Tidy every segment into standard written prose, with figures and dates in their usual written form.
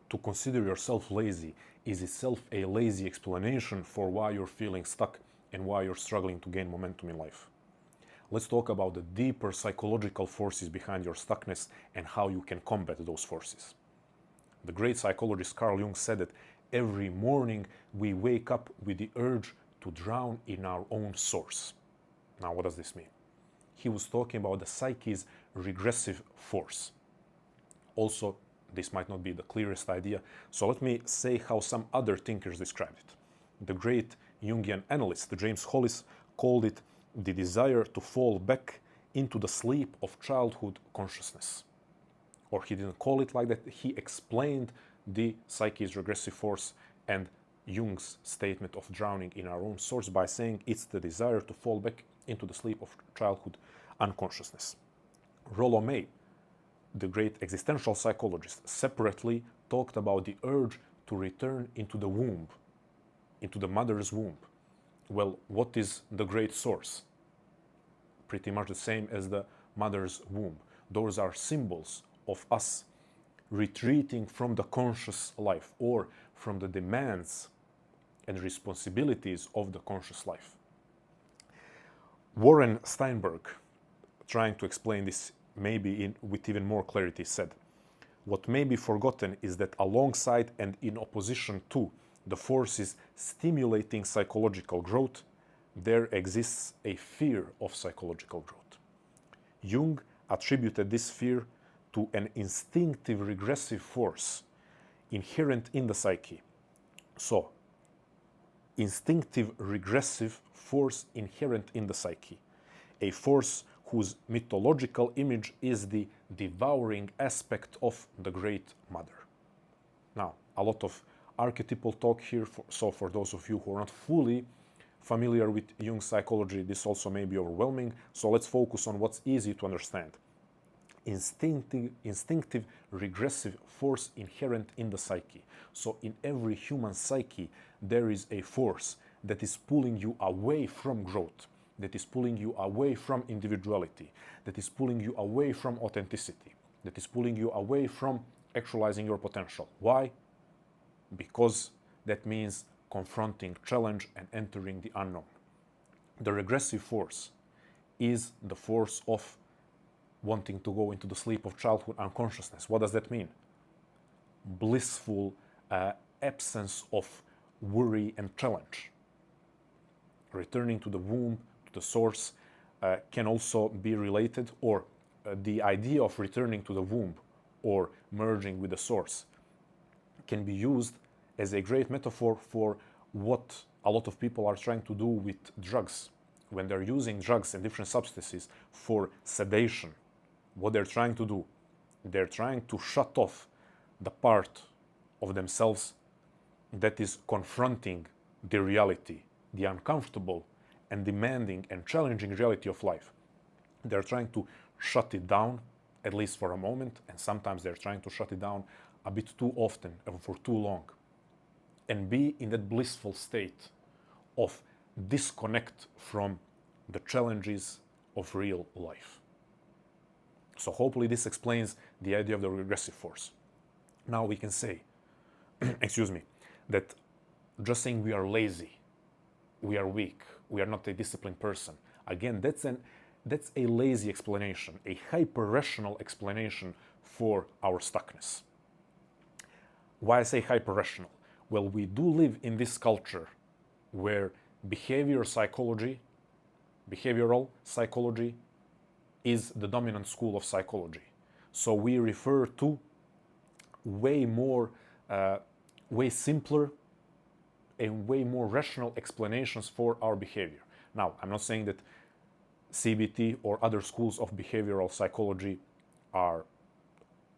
to consider yourself lazy is itself a lazy explanation for why you're feeling stuck and why you're struggling to gain momentum in life. Let's talk about the deeper psychological forces behind your stuckness and how you can combat those forces. The great psychologist Carl Jung said that every morning we wake up with the urge to drown in our own source. Now, what does this mean? He was talking about the psyche's regressive force. Also, this might not be the clearest idea, so let me say how some other thinkers described it. The great Jungian analyst James Hollis called it the desire to fall back into the sleep of childhood consciousness. Or he didn't call it like that, he explained the psyche's regressive force and Jung's statement of drowning in our own source by saying it's the desire to fall back into the sleep of childhood unconsciousness. Rollo May, the great existential psychologist, separately talked about the urge to return into the womb, into the mother's womb. Well, what is the great source? Pretty much the same as the mother's womb. Those are symbols of us retreating from the conscious life or from the demands and responsibilities of the conscious life. Warren Steinberg, trying to explain this maybe with even more clarity, said, "What may be forgotten is that alongside and in opposition to the forces stimulating psychological growth, there exists a fear of psychological growth." Jung attributed this fear to an instinctive regressive force inherent in the psyche. So, instinctive regressive force inherent in the psyche, a force whose mythological image is the devouring aspect of the Great Mother. Now, a lot of archetypal talk here, so for those of you who are not fully familiar with Jung's psychology, this also may be overwhelming, so let's focus on what's easy to understand. Instinctive regressive force inherent in the psyche. So in every human psyche, there is a force that is pulling you away from growth, that is pulling you away from individuality, that is pulling you away from authenticity, that is pulling you away from actualizing your potential. Why? Because that means confronting challenge and entering the unknown. The regressive force is the force of wanting to go into the sleep of childhood unconsciousness. What does that mean? Blissful absence of worry and challenge. Returning to the womb, to the source, can also be related, or the idea of returning to the womb or merging with the source can be used as a great metaphor for what a lot of people are trying to do with drugs. When they're using drugs and different substances for sedation, what they're trying to do, they're trying to shut off the part of themselves that is confronting the reality, the uncomfortable and demanding and challenging reality of life. They're trying to shut it down, at least for a moment, and sometimes they're trying to shut it down a bit too often and for too long, and be in that blissful state of disconnect from the challenges of real life. So hopefully this explains the idea of the regressive force. Now we can say, excuse me, that just saying we are lazy, we are weak, we are not a disciplined person, again, that's a lazy explanation, a hyper-rational explanation for our stuckness. Why I say hyper-rational? Well, we do live in this culture where behavioral psychology is the dominant school of psychology. So we refer to way simpler and way more rational explanations for our behavior. Now, I'm not saying that CBT or other schools of behavioral psychology are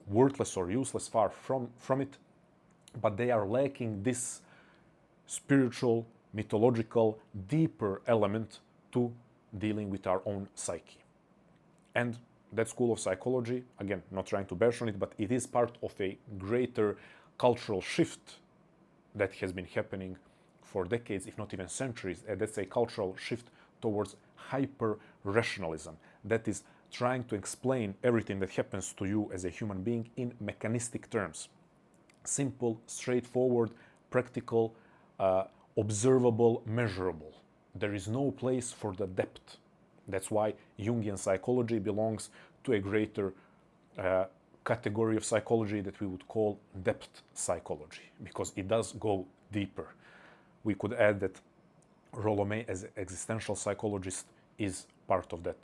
worthless or useless, far from it, but they are lacking this spiritual, mythological, deeper element to dealing with our own psyche. And that school of psychology, again, not trying to bash on it, but it is part of a greater cultural shift that has been happening for decades, if not even centuries. And that's a cultural shift towards hyper-rationalism. That is trying to explain everything that happens to you as a human being in mechanistic terms. Simple, straightforward, practical, observable, measurable. There is no place for the depth. That's why Jungian psychology belongs to a greater category of psychology that we would call depth psychology, because it does go deeper. We could add that Rollo-May, as an existential psychologist, is part of that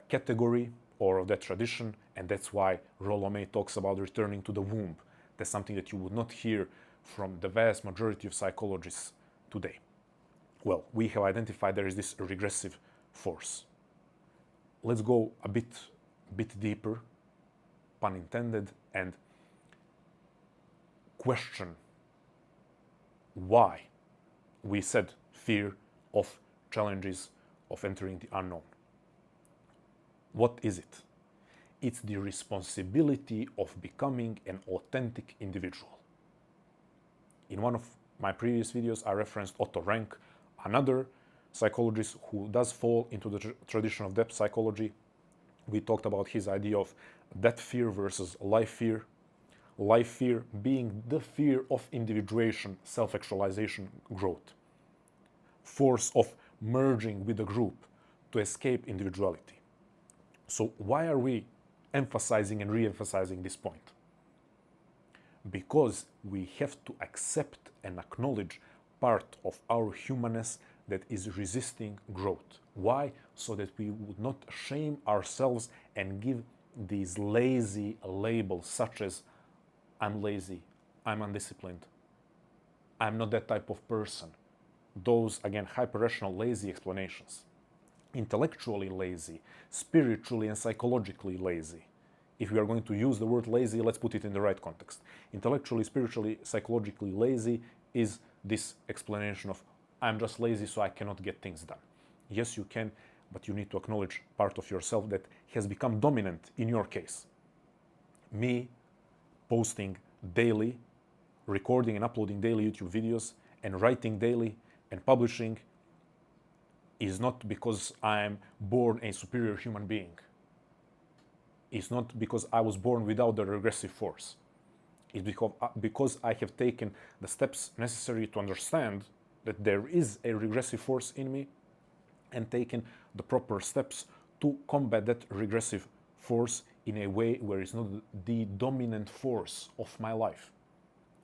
category or of that tradition, and that's why Rollo-May talks about returning to the womb. That's something that you would not hear from the vast majority of psychologists today. Well, we have identified there is this regressive force. Let's go a bit deeper, pun intended, and question why we said fear of challenges, of entering the unknown. What is it? It's the responsibility of becoming an authentic individual. In one of my previous videos, I referenced Otto Rank, another psychologist who does fall into the tradition of depth psychology. We talked about his idea of death fear versus life fear. Life fear being the fear of individuation, self-actualization, growth. Force of merging with the group to escape individuality. So why are we emphasizing and re-emphasizing this point? Because we have to accept and acknowledge part of our humanness that is resisting growth. Why? So that we would not shame ourselves and give these lazy labels such as I'm lazy, I'm undisciplined, I'm not that type of person. Those, again, hyper-rational, lazy explanations. Intellectually lazy, spiritually and psychologically lazy. If we are going to use the word lazy, let's put it in the right context. Intellectually, spiritually, psychologically lazy is this explanation of I'm just lazy so I cannot get things done. Yes, you can, but you need to acknowledge part of yourself that has become dominant in your case. Me posting daily, recording and uploading daily YouTube videos, and writing daily and publishing is not because I'm born a superior human being. It's not because I was born without the regressive force. It's because I have taken the steps necessary to understand that there is a regressive force in me and taken the proper steps to combat that regressive force in a way where it's not the dominant force of my life.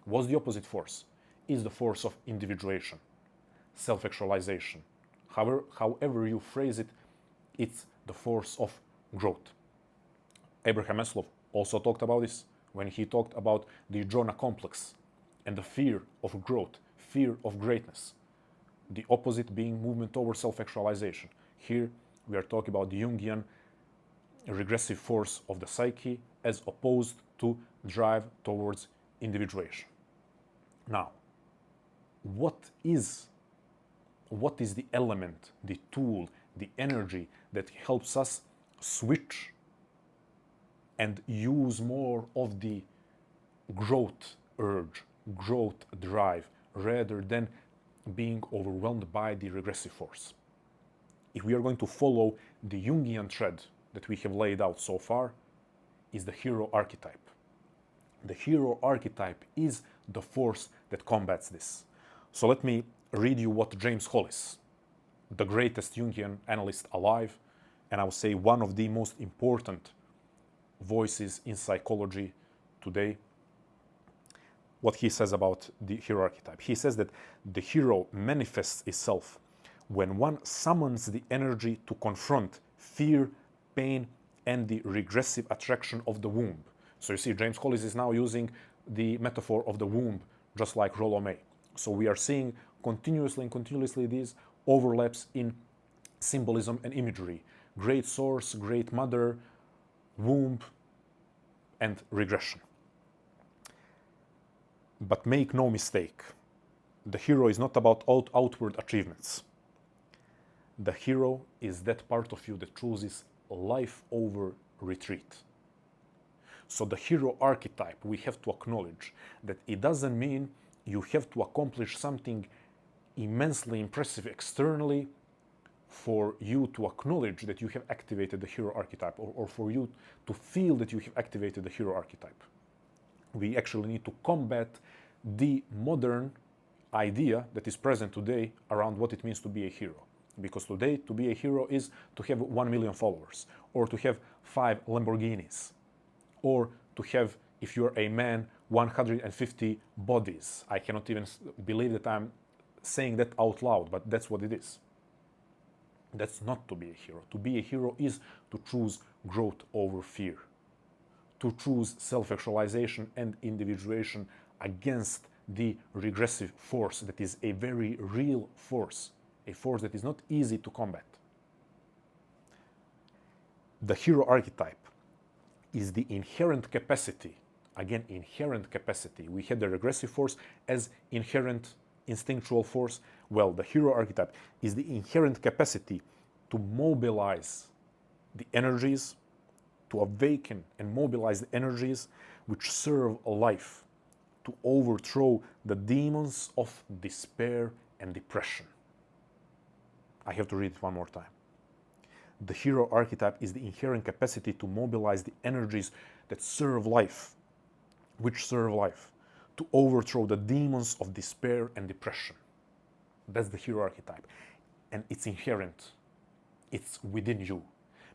What's the opposite force? Is the force of individuation, self-actualization. However you phrase it, it's the force of growth. Abraham Maslow also talked about this when he talked about the Jonah complex and the fear of growth, fear of greatness. The opposite being movement towards self-actualization. Here we are talking about the Jungian regressive force of the psyche as opposed to drive towards individuation. Now, what is the element, the tool, the energy that helps us switch and use more of the growth urge, growth drive, rather than being overwhelmed by the regressive force? If we are going to follow the Jungian thread that we have laid out so far, is the hero archetype. The hero archetype is the force that combats this. So let me read you what James Hollis, the greatest Jungian analyst alive, and I would say one of the most important voices in psychology today, what he says about the hero archetype. He says that the hero manifests itself when one summons the energy to confront fear, pain, and the regressive attraction of the womb. So you see, James Hollis is now using the metaphor of the womb, just like Rollo-May. So we are seeing continuously these overlaps in symbolism and imagery. Great source, great mother, womb, and regression. But make no mistake, the hero is not about outward achievements. The hero is that part of you that chooses life over retreat. So the hero archetype, we have to acknowledge that it doesn't mean you have to accomplish something immensely impressive externally for you to acknowledge that you have activated the hero archetype, or for you to feel that you have activated the hero archetype. We actually need to combat the modern idea that is present today around what it means to be a hero. Because today, to be a hero is to have 1 million followers, or to have 5 Lamborghinis, or to have, if you're a man, 150 bodies. I cannot even believe that I'm saying that out loud, but that's what it is. That's not to be a hero. To be a hero is to choose growth over fear, to choose self-actualization and individuation against the regressive force that is a very real force, a force that is not easy to combat. The hero archetype is the inherent capacity, again, inherent capacity. We had the regressive force as inherent instinctual force. Well, the hero archetype is the inherent capacity to mobilize the energies, to awaken and mobilize the energies which serve life, to overthrow the demons of despair and depression. I have to read it one more time. The hero archetype is the inherent capacity to mobilize the energies that serve life, which serve life, to overthrow the demons of despair and depression. That's the hero archetype. And it's inherent. It's within you.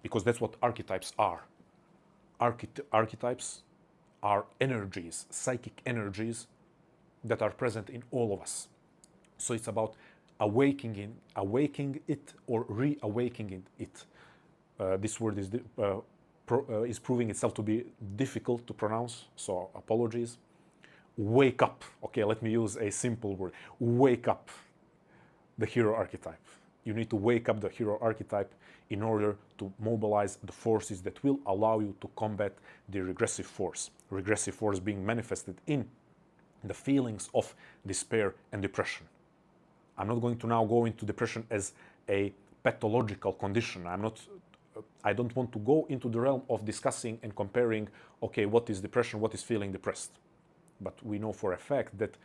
Because that's what archetypes are. Archetypes are energies, psychic energies that are present in all of us. So it's about awakening it or reawakening it. This word is proving itself to be difficult to pronounce, so apologies. Wake up. Okay, let me use a simple word. Wake up the hero archetype. You need to wake up the hero archetype in order to mobilize the forces that will allow you to combat the regressive force. Regressive force being manifested in the feelings of despair and depression. I'm not going to now go into depression as a pathological condition. I don't want to go into the realm of discussing and comparing, okay, what is depression, what is feeling depressed. But we know for a fact that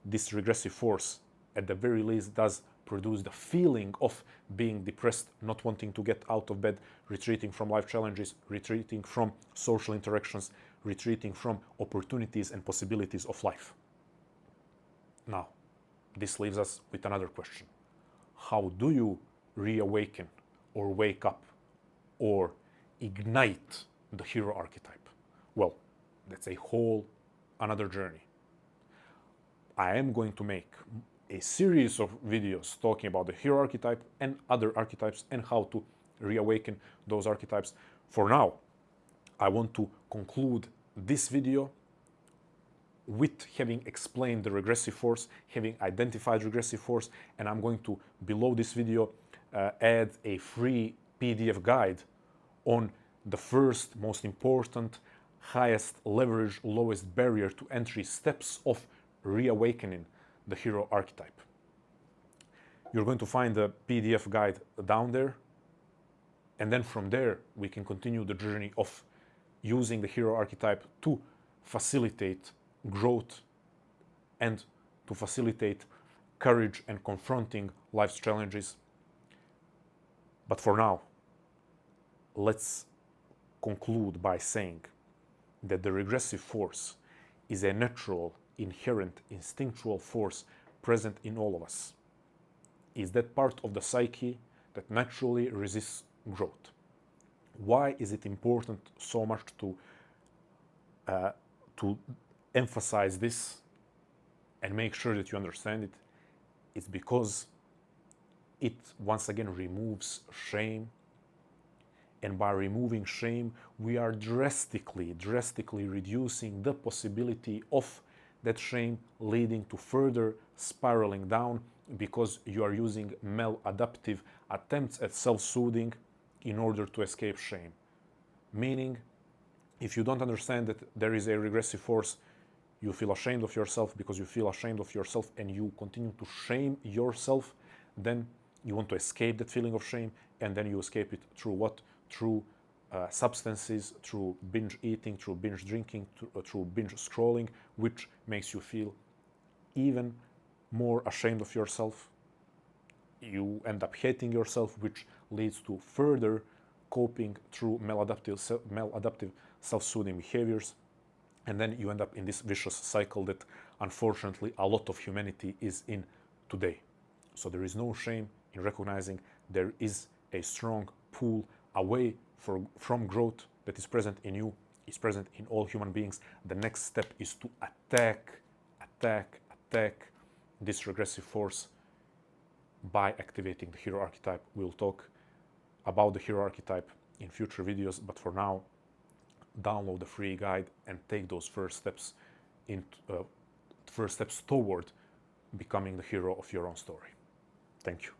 this regressive force, at the very least, does produce the feeling of being depressed, not wanting to get out of bed, retreating from life challenges, retreating from social interactions, retreating from opportunities and possibilities of life. Now, this leaves us with another question. How do you reawaken or wake up or ignite the hero archetype? Well, that's a whole another journey. I am going to make a series of videos talking about the hero archetype and other archetypes and how to reawaken those archetypes. For now, I want to conclude this video with having explained the regressive force, having identified regressive force, and I'm going to, below this video, add a free PDF guide on the first, most important, highest leverage, lowest barrier to entry steps of reawakening the hero archetype. You're going to find the PDF guide down there, and then from there we can continue the journey of using the hero archetype to facilitate growth and to facilitate courage and confronting life's challenges. But for now, let's conclude by saying that the regressive force is a natural, inherent, instinctual force present in all of us. Is that part of the psyche that naturally resists growth. Why is it important so much to emphasize this and make sure that you understand it? It's because it once again removes shame, and by removing shame, we are drastically reducing the possibility of that shame leading to further spiraling down, because you are using maladaptive attempts at self-soothing in order to escape shame. Meaning, if you don't understand that there is a regressive force, you feel ashamed of yourself. Because you feel ashamed of yourself and you continue to shame yourself, then you want to escape that feeling of shame, and then you escape it through what? Through substances, through binge eating, through binge drinking, through binge scrolling, which makes you feel even more ashamed of yourself. You end up hating yourself, which leads to further coping through maladaptive self-soothing behaviors. And then you end up in this vicious cycle that unfortunately a lot of humanity is in today. So there is no shame in recognizing there is a strong pull away from growth that is present in you, is present in all human beings. The next step is to attack this regressive force by activating the hero archetype. We'll talk about the hero archetype in future videos, but for now, download the free guide and take those first steps toward becoming the hero of your own story. Thank you.